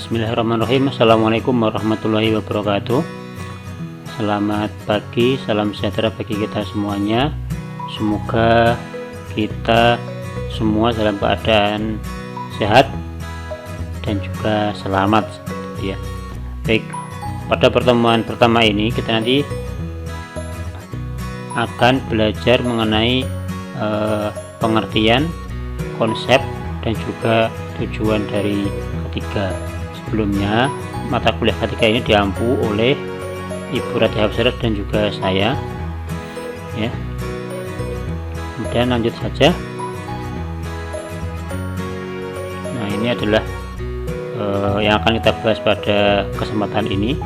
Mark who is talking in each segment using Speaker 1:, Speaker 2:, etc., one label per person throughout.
Speaker 1: Bismillahirrahmanirrahim. Assalamualaikum warahmatullahi wabarakatuh. Selamat pagi, salam sejahtera bagi kita semuanya. Semoga kita semua dalam keadaan sehat dan juga selamat ya. Baik, pada pertemuan pertama ini kita nanti akan belajar mengenai pengertian, konsep dan juga tujuan dari ketiga. Sebelumnya mata kuliah ketiga ini diampu oleh Ibu Radhi Hafsah dan juga saya ya. Kemudian lanjut saja. Nah, ini adalah yang akan kita bahas pada kesempatan ini,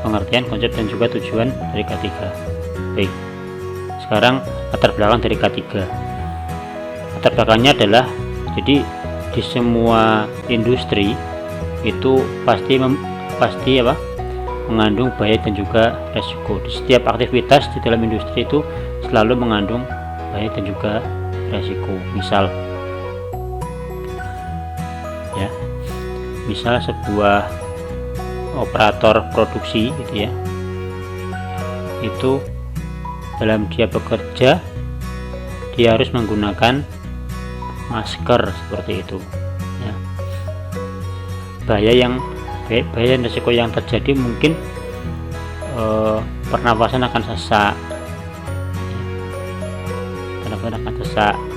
Speaker 1: pengertian, konsep dan juga tujuan dari K3. Baik, sekarang latar belakang dari K3. Latar belakangnya adalah, jadi di semua industri itu pasti mengandung bahaya dan juga resiko. Di setiap aktivitas di dalam industri itu selalu mengandung bahaya dan juga resiko. Misal sebuah operator produksi gitu ya, itu dalam dia bekerja dia harus menggunakan masker seperti itu ya. Bahaya dan risiko yang terjadi mungkin pernapasan akan sesak,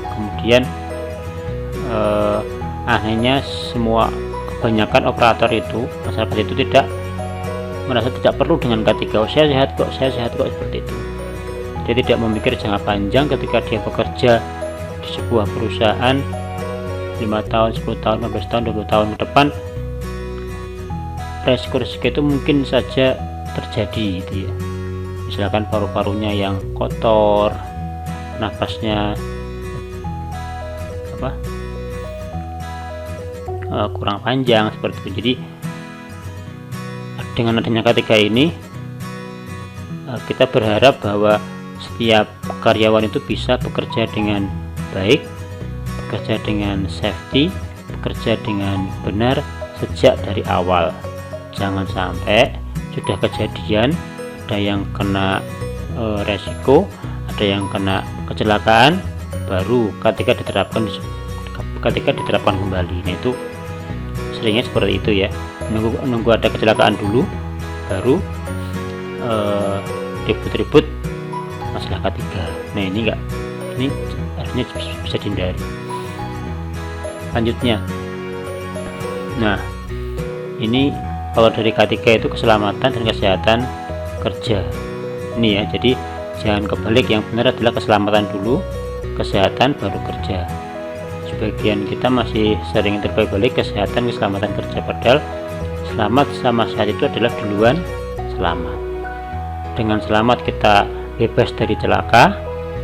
Speaker 1: kemudian akhirnya kebanyakan operator itu, masyarakat itu merasa tidak perlu dengan K3. Saya sehat kok seperti itu. Dia tidak memikir jangka panjang ketika dia bekerja di sebuah perusahaan 5 tahun, 10 tahun, 15 tahun, 20 tahun ke depan, resiko-resiko itu mungkin saja terjadi gitu ya. Misalkan paru-parunya yang kotor, napasnya kurang panjang seperti itu. Jadi dengan adanya K3 ini kita berharap bahwa setiap karyawan itu bisa bekerja dengan baik, bekerja dengan safety, bekerja dengan benar sejak dari awal. Jangan sampai sudah kejadian ada yang kena resiko, ada yang kena kecelakaan, baru ketika diterapkan kembali. Nah, itu seringnya seperti itu ya, menunggu ada kecelakaan dulu baru ribut-ribut masalah K3. Nah, ini harusnya bisa dihindari. Lanjutnya, nah ini kalau dari K3 itu keselamatan dan kesehatan kerja ini ya. Jadi jangan kebalik, yang benar adalah keselamatan dulu, kesehatan baru kerja. Sebagian kita masih sering terbalik kesehatan keselamatan kerja, padahal selamat sama sehat itu adalah duluan selamat. Dengan selamat kita bebas dari celaka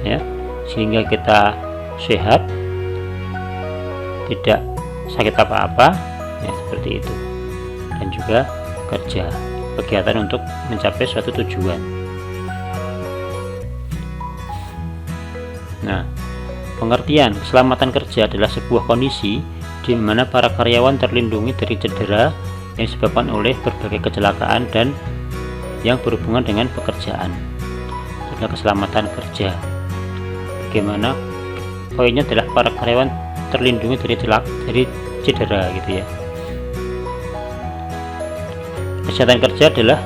Speaker 1: ya, sehingga kita sehat, tidak sakit apa-apa ya, seperti itu. Dan juga kerja, kegiatan untuk mencapai suatu tujuan. Nah, pengertian keselamatan kerja adalah sebuah kondisi di mana para karyawan terlindungi dari cedera yang disebabkan oleh berbagai kecelakaan dan yang berhubungan dengan pekerjaan. Itu adalah keselamatan kerja. Bagaimana poinnya adalah para karyawan terlindungi dari cedera gitu ya. Kesehatan kerja adalah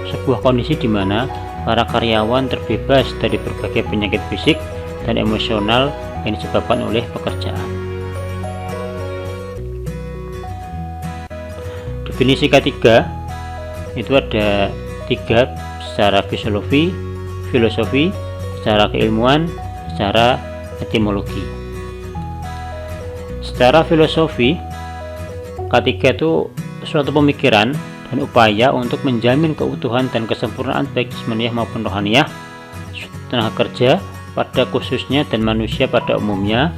Speaker 1: sebuah kondisi di mana para karyawan terbebas dari berbagai penyakit fisik dan emosional yang disebabkan oleh pekerjaan. Definisi K3 itu ada 3 secara filosofi, secara keilmuan, secara etimologi. Secara filosofi, K3 itu suatu pemikiran dan upaya untuk menjamin keutuhan dan kesempurnaan baik jasmaniah maupun rohaniah tenaga kerja pada khususnya dan manusia pada umumnya,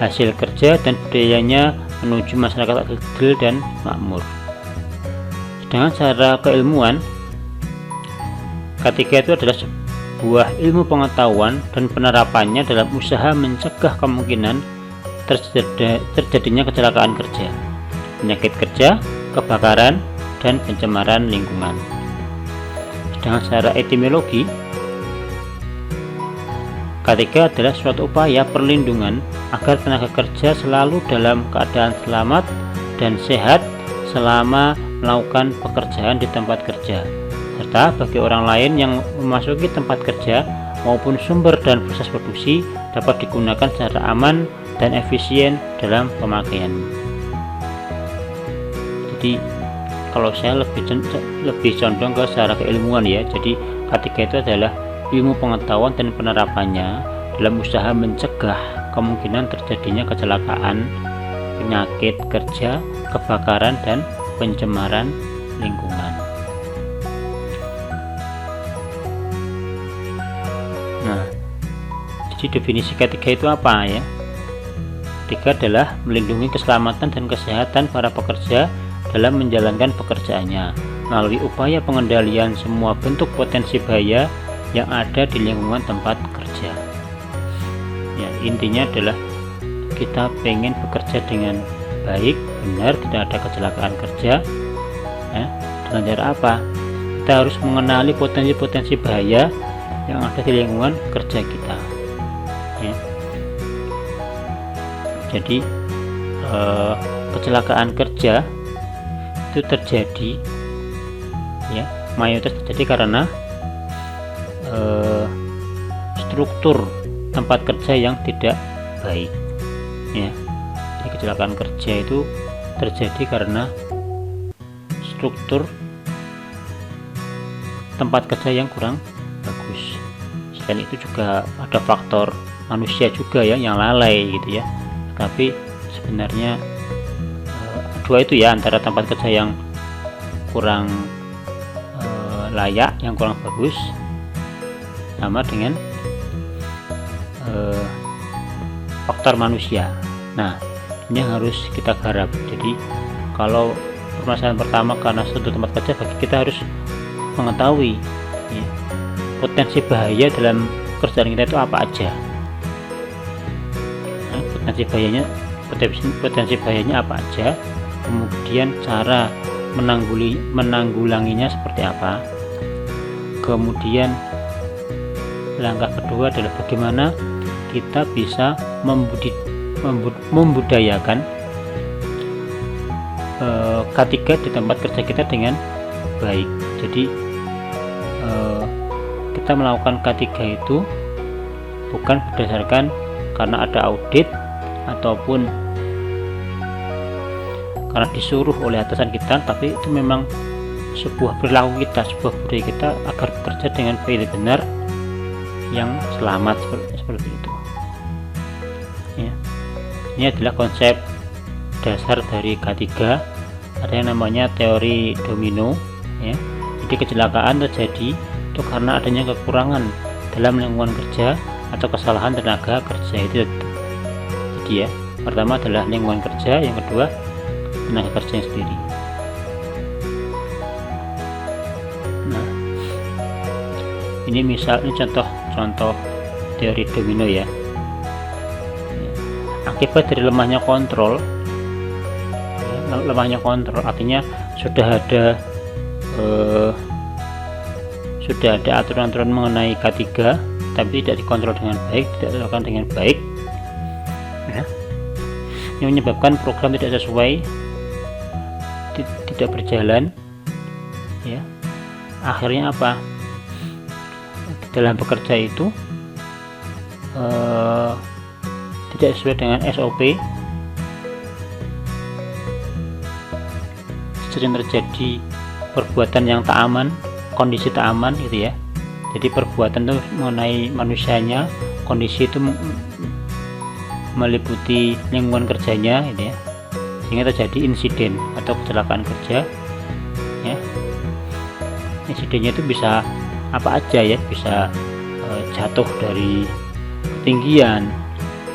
Speaker 1: hasil kerja dan budayanya menuju masyarakat adil dan makmur. Sedangkan secara keilmuan, K3 itu adalah sebuah ilmu pengetahuan dan penerapannya dalam usaha mencegah kemungkinan terjadinya kecelakaan kerja, penyakit kerja, kebakaran, dan pencemaran lingkungan. Sedangkan secara etimologi, K3 adalah suatu upaya perlindungan agar tenaga kerja selalu dalam keadaan selamat dan sehat selama melakukan pekerjaan di tempat kerja, serta bagi orang lain yang memasuki tempat kerja maupun sumber dan proses produksi dapat digunakan secara aman dan efisien dalam pemakaian. Jadi kalau saya lebih condong ke secara keilmuan ya. Jadi K3 itu adalah ilmu pengetahuan dan penerapannya dalam usaha mencegah kemungkinan terjadinya kecelakaan, penyakit kerja, kebakaran, dan pencemaran lingkungan. Nah, jadi definisi K3 itu apa ya? K3 adalah melindungi keselamatan dan kesehatan para pekerja dalam menjalankan pekerjaannya melalui upaya pengendalian semua bentuk potensi bahaya yang ada di lingkungan tempat kerja. Ya, intinya adalah kita pengen bekerja dengan baik, benar, tidak ada kecelakaan kerja. Ya, dengan cara apa? Kita harus mengenali potensi-potensi bahaya yang ada di lingkungan kerja kita. Ya. Jadi kecelakaan kerja itu terjadi, ya, mayoritas terjadi karena struktur tempat kerja yang tidak baik, ya. Jadi kecelakaan kerja itu terjadi karena struktur tempat kerja yang kurang bagus. Selain itu juga ada faktor manusia juga ya yang lalai gitu ya. Tapi sebenarnya dua itu ya, antara tempat kerja yang kurang layak, yang kurang bagus, sama dengan faktor manusia. Nah, ini yang harus kita garap. Jadi kalau permasalahan pertama karena suatu tempat kerja, bagi kita harus mengetahui ya, potensi bahaya dalam kerjaan kita itu apa aja. Nah, potensi bahayanya apa aja, kemudian cara menanggulanginya seperti apa, kemudian langkah kedua adalah bagaimana kita bisa membudayakan K3 di tempat kerja kita dengan baik. Jadi kita melakukan K3 itu bukan berdasarkan karena ada audit ataupun karena disuruh oleh atasan kita, tapi itu memang sebuah perilaku kita, sebuah budaya kita agar bekerja dengan baik dan benar, yang selamat, seperti itu ya. Ini adalah konsep dasar dari K3. Ada yang namanya teori domino ya. Jadi kecelakaan terjadi itu karena adanya kekurangan dalam lingkungan kerja atau kesalahan tenaga kerja itu. Jadi ya, pertama adalah lingkungan kerja, yang kedua tenaga kerja sendiri. Nah, ini contoh teori domino ya. Akibat dari lemahnya kontrol, artinya sudah ada aturan-aturan mengenai K3 tapi tidak dikontrol dengan baik, tidak dilakukan dengan baik ya. Ini menyebabkan program tidak sesuai, tidak berjalan ya. Akhirnya apa? Dalam bekerja itu tidak sesuai dengan SOP, sering terjadi perbuatan yang tak aman, kondisi tak aman gitu ya. Jadi perbuatan itu mengenai manusianya, kondisi itu meliputi lingkungan kerjanya gitu ya, sehingga terjadi insiden atau kecelakaan kerja ya. Insidennya itu bisa apa aja ya, bisa jatuh dari ketinggian,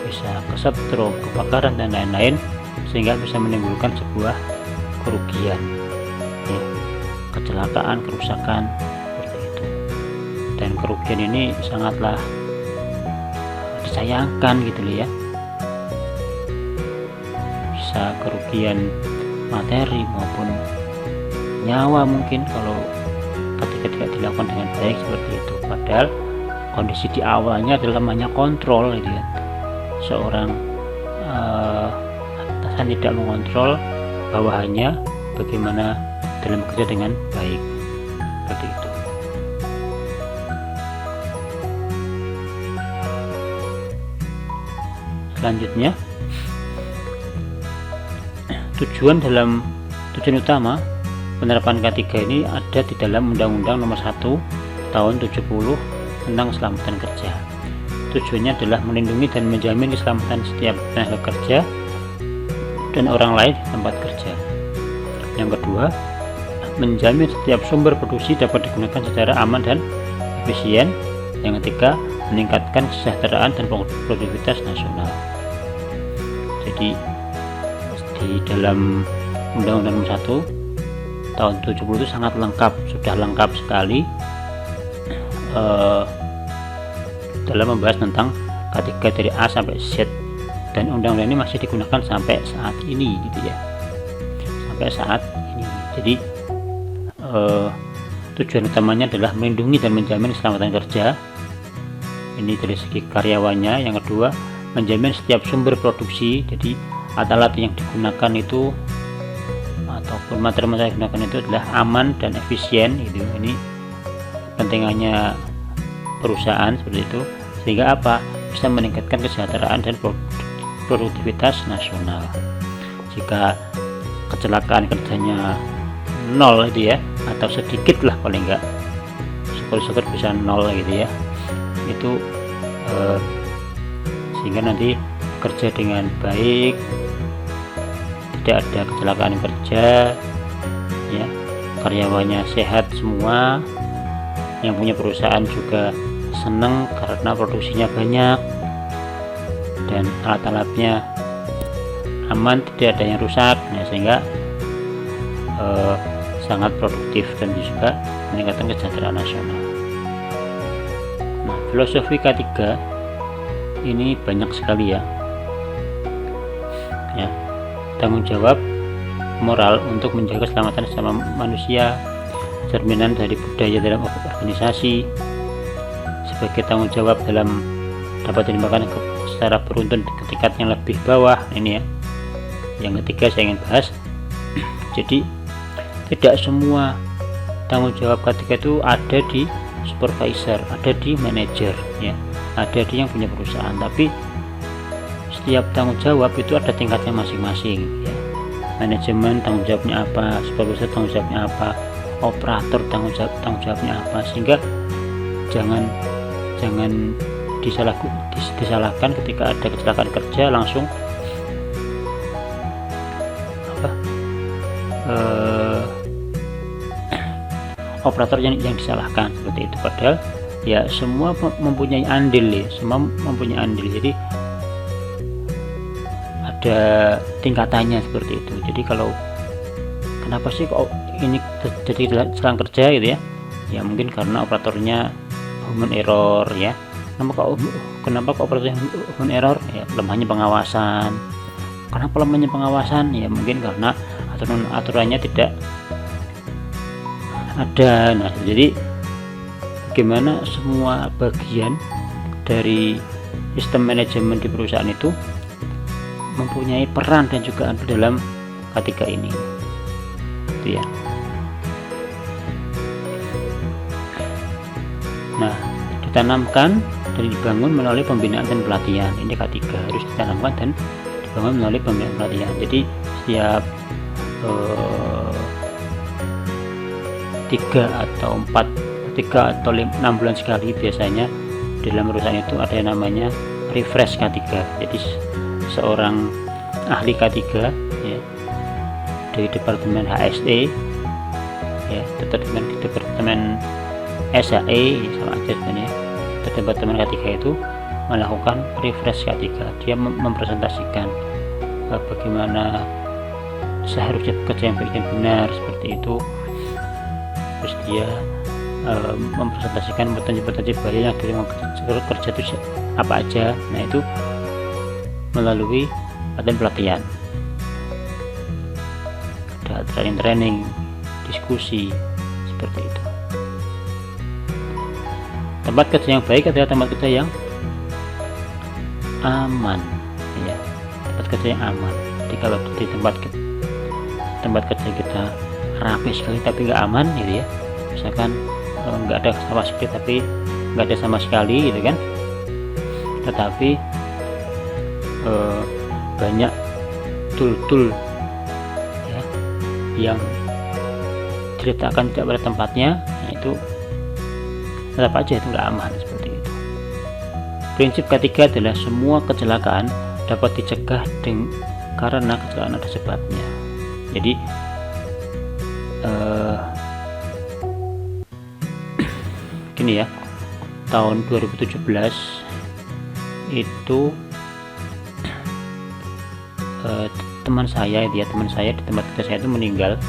Speaker 1: bisa kesetrum, kebakaran dan lain-lain, sehingga bisa menimbulkan sebuah kerugian ya, kecelakaan, kerusakan seperti itu. Dan kerugian ini sangatlah disayangkan gitu loh ya. Bisa kerugian materi maupun nyawa mungkin kalau ketika tidak dilakukan dengan baik seperti itu. Padahal kondisi di awalnya adalah hanya kontrol gitu ya. Seorang atasan tidak mengontrol bawahannya bagaimana dalam bekerja dengan baik seperti itu. Selanjutnya, tujuan utama penerapan K3 ini ada di dalam Undang-Undang Nomor 1 Tahun 70 tentang keselamatan kerja. Tujuannya adalah melindungi dan menjamin keselamatan setiap tenaga kerja dan orang lain di tempat kerja. Yang kedua, menjamin setiap sumber produksi dapat digunakan secara aman dan efisien. Yang ketiga, meningkatkan kesejahteraan dan produktivitas nasional. Jadi di dalam Undang-Undang Nomor 1 Tahun 70 itu sangat lengkap, sudah lengkap sekali dalam membahas tentang K3 dari A sampai Z, dan undang-undang ini masih digunakan sampai saat ini gitu ya, sampai saat ini. Jadi tujuan utamanya adalah melindungi dan menjamin keselamatan kerja, ini dari segi karyawannya. Yang kedua, menjamin setiap sumber produksi, jadi alat-alat yang digunakan itu ataupun materi-materi yang digunakan itu adalah aman dan efisien gitu. Ini pentingannya perusahaan seperti itu, sehingga apa, bisa meningkatkan kesejahteraan dan produktivitas nasional. Jika kecelakaan kerjanya 0 gitu ya, atau sedikit lah paling enggak, syukur-syukur bisa 0 gitu ya, itu sehingga nanti kerja dengan baik, tidak ada kecelakaan kerja ya, karyawannya sehat semua, yang punya perusahaan juga senang karena produksinya banyak dan alat-alatnya aman, tidak ada yang rusak, sehingga sangat produktif dan juga meningkatkan kesejahteraan nasional. Nah, filosofi K3 ini banyak sekali ya. Tanggung jawab moral untuk menjaga keselamatan sesama manusia, cerminan dari budaya dalam organisasi, sebagai tanggung jawab dalam dapat dilakukan secara beruntun ke tingkat yang lebih bawah. Ini ya, yang ketiga saya ingin bahas. Jadi tidak semua tanggung jawab K3 itu ada di supervisor, ada di manajer ya, ada di yang punya perusahaan, tapi setiap tanggung jawab itu ada tingkatnya masing-masing ya. Manajemen tanggung jawabnya apa, supervisor tanggung jawabnya apa, operator tanggung jawabnya apa, sehingga jangan disalahkan ketika ada kecelakaan kerja langsung operator yang disalahkan seperti itu. Padahal ya semua mempunyai andil ya, semua mempunyai andil. Jadi ada tingkatannya seperti itu. Jadi kalau kenapa sih kok ini terjadi kecelakaan kerja gitu ya, ya mungkin karena operatornya human error ya. Kenapa kok operatornya human error? Ya lemahnya pengawasan. Kenapa lemahnya pengawasan? Ya mungkin karena aturannya tidak ada. Nah, jadi bagaimana semua bagian dari sistem manajemen di perusahaan itu mempunyai peran dan juga andil dalam K3 ini gitu ya. Nah, ditanamkan dan dibangun melalui pembinaan dan pelatihan. Ini K3 harus ditanamkan dan dibangun melalui pembinaan dan pelatihan. Jadi setiap 3 atau 6 bulan sekali biasanya dalam perusahaan itu ada yang namanya refresh K3. Jadi seorang ahli K3 ya, dari departemen HSE ya, departemen SHE sama aja sebenarnya, departemen K3 itu melakukan refresh K3. Dia mempresentasikan bagaimana seharusnya bekerja yang baik dan benar seperti itu. Terus dia mempresentasikan petunjuk-petunjuk bahaya yang dari kerja itu apa aja. Nah, itu melalui pelatihan. ada training, diskusi seperti itu. Tempat kerja yang baik adalah tempat kerja yang aman, ya, tempat kerja yang aman. Jadi kalau di tempat kerja kita rapi sekali tapi nggak aman gitu ya, misalkan nggak ada sama sekali tapi nggak ada sama sekali gitu kan, tetapi banyak tool-tool ya, yang diletakkan tidak pada tempatnya, itu tetap aja itu nggak aman seperti itu. Prinsip ketiga adalah semua kecelakaan dapat dicegah karena kecelakaan ada sebabnya. Jadi gini ya, tahun 2017 itu teman saya di tempat kerja saya itu meninggal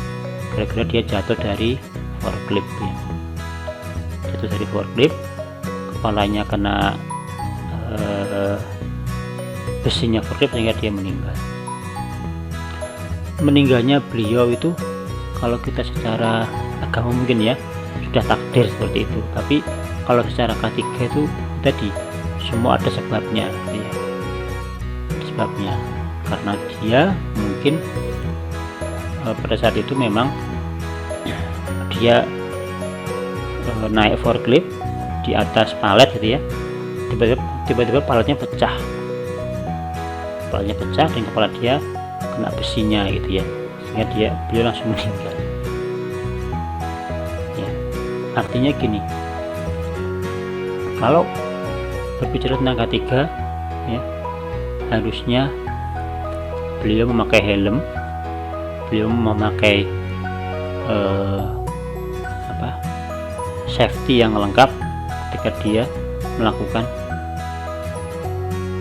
Speaker 1: gara-gara dia jatuh dari forklift ya. Jatuh dari forklift, kepalanya kena besinya forklift sehingga dia meninggal. Meninggalnya beliau itu kalau kita secara agama mungkin ya sudah takdir seperti itu, tapi kalau secara ketiga itu tadi semua ada sebabnya gitu ya. Ada sebabnya karena dia mungkin pada saat itu memang dia naik forklift di atas palet gitu ya, tiba-tiba paletnya pecah dan kepala dia kena besinya gitu ya, sehingga beliau langsung meninggal ya. Artinya gini, kalau berbicara tentang ketiga ya, harusnya beliau memakai helm, beliau memakai safety yang lengkap ketika dia melakukan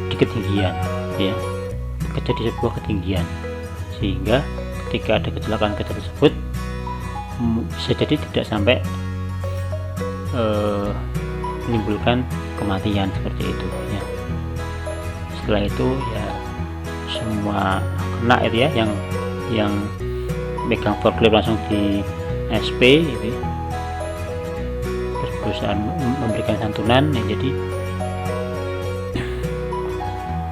Speaker 1: di ketinggian ya, bekerja di sebuah ketinggian, sehingga ketika ada kecelakaan kerja tersebut bisa jadi tidak sampai menimbulkan kematian seperti itu ya. Setelah itu ya semua kena itu ya, yang megang forklift langsung di SP gitu ya. Terus perusahaan memberikan santunan ya. Jadi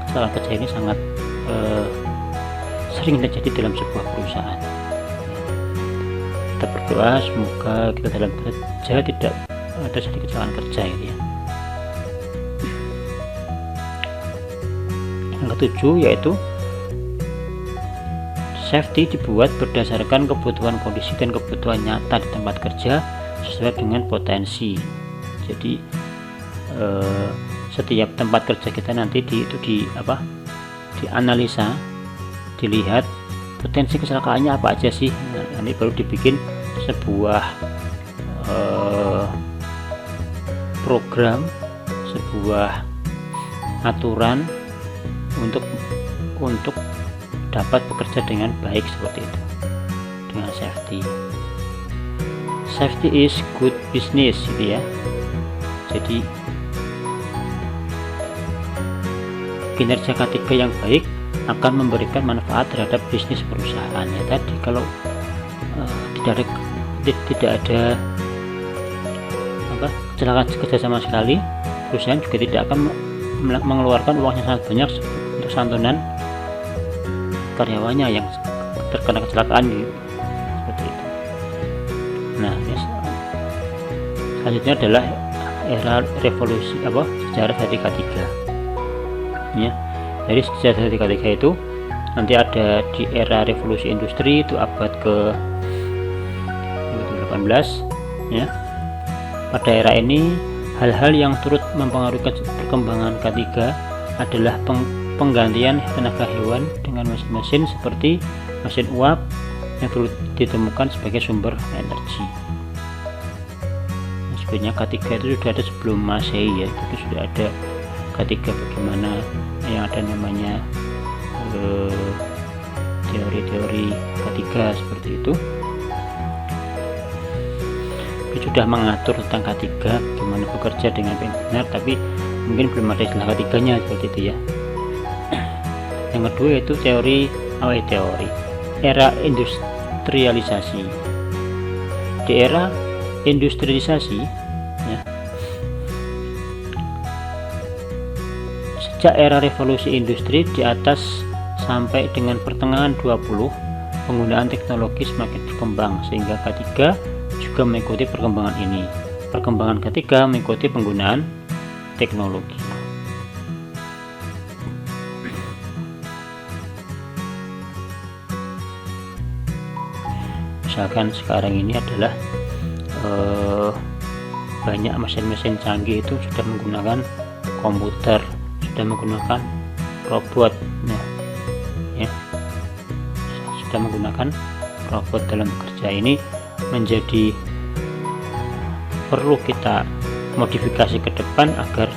Speaker 1: kecelakaan kerja ini sangat sering terjadi dalam sebuah perusahaan. Kita berdoa semoga kita dalam kerja tidak ada sedikit kecelakaan kerja gitu ya. Yang ketujuh yaitu safety dibuat berdasarkan kebutuhan kondisi dan kebutuhan nyata di tempat kerja sesuai dengan potensi. Jadi setiap tempat kerja kita nanti dianalisa, dilihat potensi kecelakaannya apa aja sih. Nah, nanti baru dibikin sebuah program, sebuah aturan untuk dapat bekerja dengan baik seperti itu, dengan safety. Safety is good business gitu ya. Jadi kinerja ketiga yang baik akan memberikan manfaat terhadap bisnis perusahaan ya. Tadi kalau tidak ada kecelakaan kerja sama sekali, perusahaan juga tidak akan mengeluarkan uang yang sangat banyak untuk santunan karyawannya yang terkena kecelakaan seperti itu. Nah, ini selanjutnya adalah era revolusi sejarah setika tiga ya. Jadi sejarah setika tiga itu nanti ada di era revolusi industri, itu abad ke 18 ya. Pada era ini hal-hal yang turut mempengaruhi perkembangan K3 adalah penggantian tenaga hewan dengan mesin-mesin seperti mesin uap yang dulu ditemukan sebagai sumber energi. Nah, sebenarnya K3 itu sudah ada sebelum Masehi ya, itu sudah ada K3 bagaimana yang ada namanya teori-teori K3 seperti itu. Itu sudah mengatur tentang K3 bagaimana bekerja dengan benar, tapi mungkin belum ada istilah K3-nya seperti itu ya. Yang kedua yaitu teori era industrialisasi. Di era industrialisasi, ya, sejak era revolusi industri di atas sampai dengan pertengahan 20, penggunaan teknologi semakin berkembang sehingga ketiga juga mengikuti perkembangan ini. Perkembangan ketiga mengikuti penggunaan teknologi. Misalkan sekarang ini adalah banyak mesin-mesin canggih itu sudah menggunakan komputer, sudah menggunakan robot, ya, sudah menggunakan robot dalam bekerja. Ini menjadi perlu kita modifikasi ke depan agar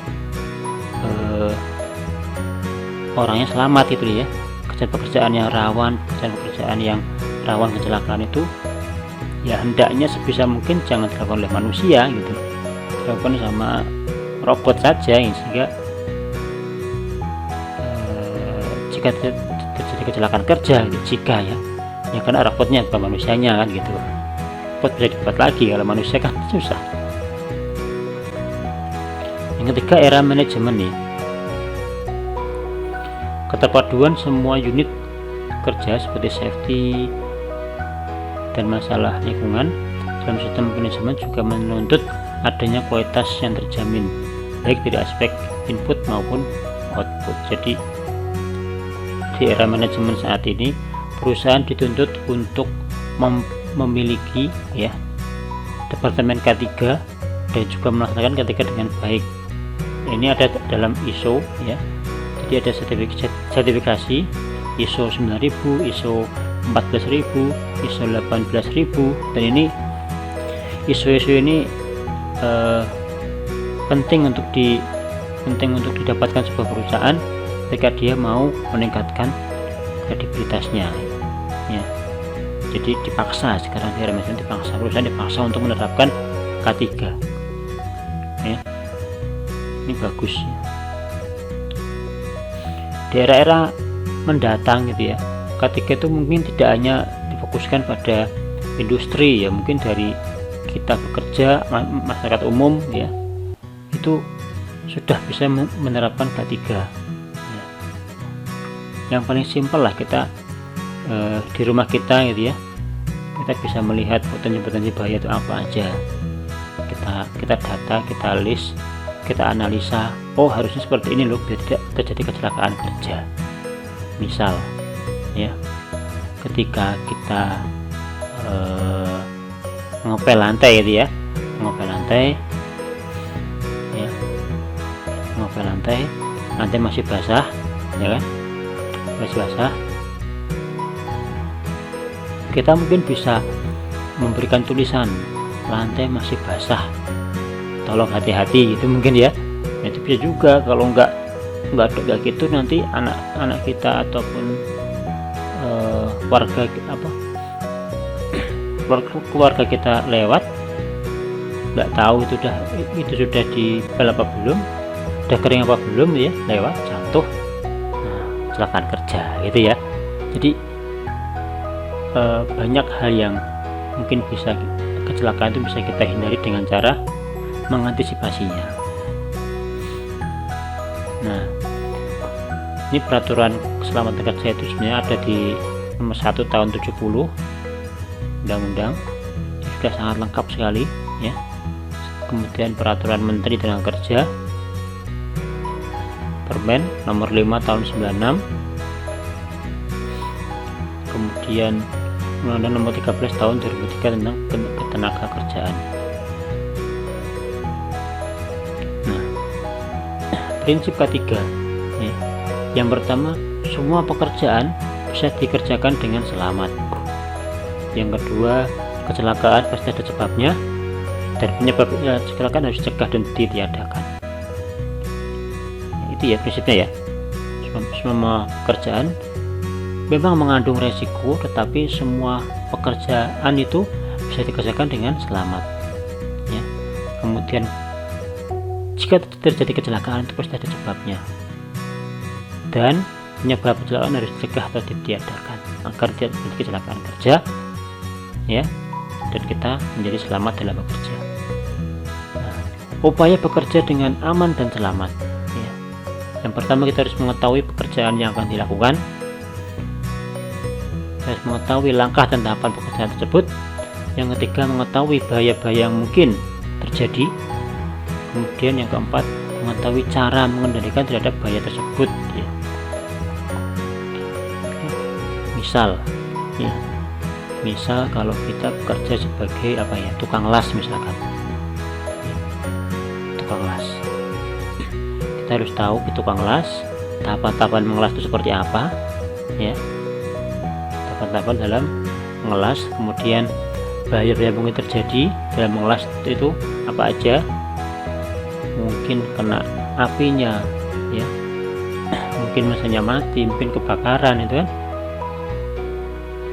Speaker 1: orangnya selamat itu ya. Pekerjaan yang rawan, pekerjaan yang rawan kecelakaan itu ya hendaknya sebisa mungkin jangan dilakukan oleh manusia gitu, dilakukan sama robot saja, sehingga jika terjadi kecelakaan kerja gitu, jika ya karena robotnya bukan manusianya kan gitu, robot bisa dibuat lagi, kalau manusia kan susah. Yang ketiga, era manajemen nih, keterpaduan semua unit kerja seperti safety dan masalah lingkungan dalam sistem manajemen juga menuntut adanya kualitas yang terjamin baik dari aspek input maupun output. Jadi di era manajemen saat ini perusahaan dituntut untuk memiliki ya departemen K3 dan juga melaksanakan K3 dengan baik. Ini ada dalam ISO ya. Jadi ada sertifikasi ISO 9000, ISO 14000, ISO 18000, dan ini ISO ini penting untuk didapatkan sebuah perusahaan ketika dia mau meningkatkan kredibilitasnya ya. Jadi dipaksa sekarang di era manajemen, perusahaan dipaksa untuk menerapkan K3 ya. Ini bagus ya. Di era-era mendatang gitu ya, K3 itu mungkin tidak hanya difokuskan pada industri ya, mungkin dari kita bekerja, masyarakat umum ya, itu sudah bisa menerapkan K3 ya. Yang paling simpel lah, kita di rumah kita gitu ya, kita bisa melihat potensi-potensi bahaya itu apa aja, kita data, kita list, kita analisa, oh harusnya seperti ini loh biar tidak terjadi kecelakaan kerja. Misal ya, ketika kita ngepel lantai gitu ya, ngepel lantai masih basah ya kan, masih basah, kita mungkin bisa memberikan tulisan lantai masih basah, tolong hati-hati gitu mungkin ya. Itu bisa juga. Kalau nggak gitu nanti anak kita ataupun keluarga kita lewat nggak tahu itu sudah dipel apa belum, udah kering apa belum ya, lewat jatuh, kecelakaan kerja gitu ya. Jadi banyak hal yang mungkin kecelakaan itu bisa kita hindari dengan cara mengantisipasinya. Nah, ini peraturan keselamatan kerja itu sebenarnya ada di nomor 1 tahun 70 undang-undang, sudah sangat lengkap sekali ya. Kemudian peraturan Menteri Tenaga Kerja, Permen nomor 5 tahun 96, kemudian Undang-Undang nomor 13 tahun 2003 tentang ketenaga kerjaan. Nah, prinsip K3 ya. Yang pertama, semua pekerjaan bisa dikerjakan dengan selamat. Yang kedua, kecelakaan pasti ada sebabnya dan penyebab kecelakaan harus dicegah dan ditiadakan. Itu ya prinsipnya ya. Semua pekerjaan memang mengandung resiko, tetapi semua pekerjaan itu bisa dikerjakan dengan selamat ya. Kemudian jika terjadi kecelakaan itu pasti ada sebabnya, dan penyebab kecelakaan harus dicegah atau ditiadakan agar tidak terjadi kecelakaan kerja ya, dan kita menjadi selamat dalam bekerja. Nah, upaya bekerja dengan aman dan selamat ya. Yang pertama, kita harus mengetahui pekerjaan yang akan dilakukan, harus mengetahui langkah dan tahapan pekerjaan tersebut. Yang ketiga, mengetahui bahaya-bahaya yang mungkin terjadi. Kemudian yang keempat, mengetahui cara mengendalikan terhadap bahaya tersebut ya. Misal kalau kita bekerja sebagai tukang las misalkan ya, tukang las, kita harus tahu tukang las, tahapan-tahapan mengelas itu seperti apa ya, tahapan-tahapan dalam mengelas, kemudian bahaya-bahaya mungkin terjadi dalam mengelas itu apa aja, mungkin kena apinya ya, mungkin mesinnya mati, mungkin kebakaran itu kan,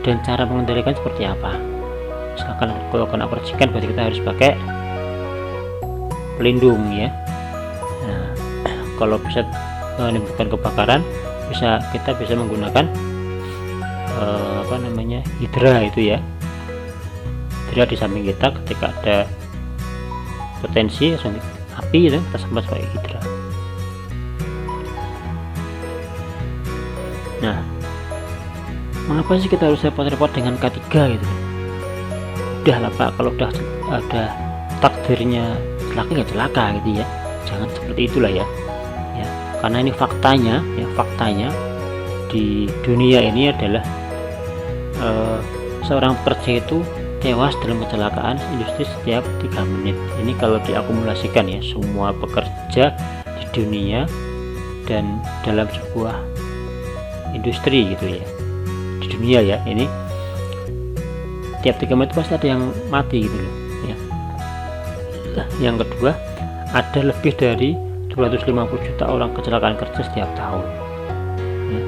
Speaker 1: dan cara mengendalikan seperti apa. Misalkan kalau kena percikan berarti kita harus pakai pelindung ya. Nah, kalau bisa menimbulkan kebakaran, kita bisa menggunakan hidra itu ya. Hidra di samping kita ketika ada potensi api itu kita sempat pakai hidra. Nah, mengapa sih kita harus repot-repot dengan K3 gitu? Udah lah Pak, kalau udah ada takdirnya celaka ya celaka gitu ya, jangan seperti itulah ya. Karena ini faktanya di dunia ini adalah seorang pekerja itu tewas dalam kecelakaan industri setiap 3 menit. Ini kalau diakumulasikan ya, semua pekerja di dunia dan dalam sebuah industri gitu ya, di dunia ya, ini tiap 3 menit pasti ada yang mati gitu loh ya. Yang kedua, ada lebih dari 250 juta orang kecelakaan kerja setiap tahun ya.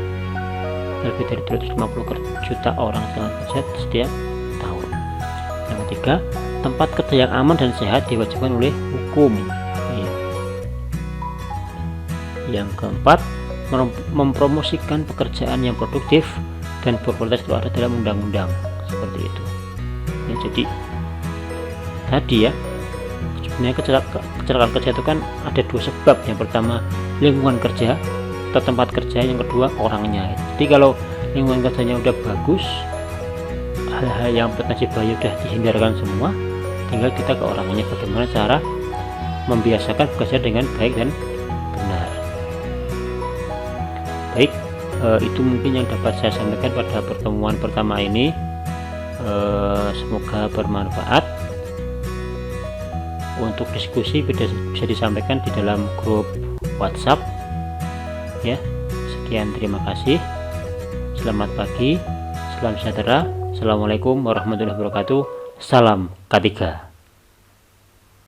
Speaker 1: Lebih dari 250 juta orang kecelakaan kerja setiap tahun. Yang ketiga, tempat kerja yang aman dan sehat diwajibkan oleh hukum ya. Yang keempat, mempromosikan pekerjaan yang produktif dan berkualitas itu ada dalam undang-undang seperti itu ya. Jadi tadi ya, sebenarnya kecelakaan kerja itu kan ada 2 sebab. Yang pertama, lingkungan kerja atau tempat kerja, yang kedua orangnya. Jadi kalau lingkungan kerjanya udah bagus, hal-hal yang potensi bahaya udah dihindarkan semua, tinggal kita ke orangnya, bagaimana cara membiasakan bekerja dengan baik dan benar. Baik, itu mungkin yang dapat saya sampaikan pada pertemuan pertama ini. Semoga bermanfaat. Untuk diskusi bisa disampaikan di dalam grup WhatsApp ya. Sekian, terima kasih, selamat pagi, salam sejahtera, assalamualaikum warahmatullahi wabarakatuh, salam K3.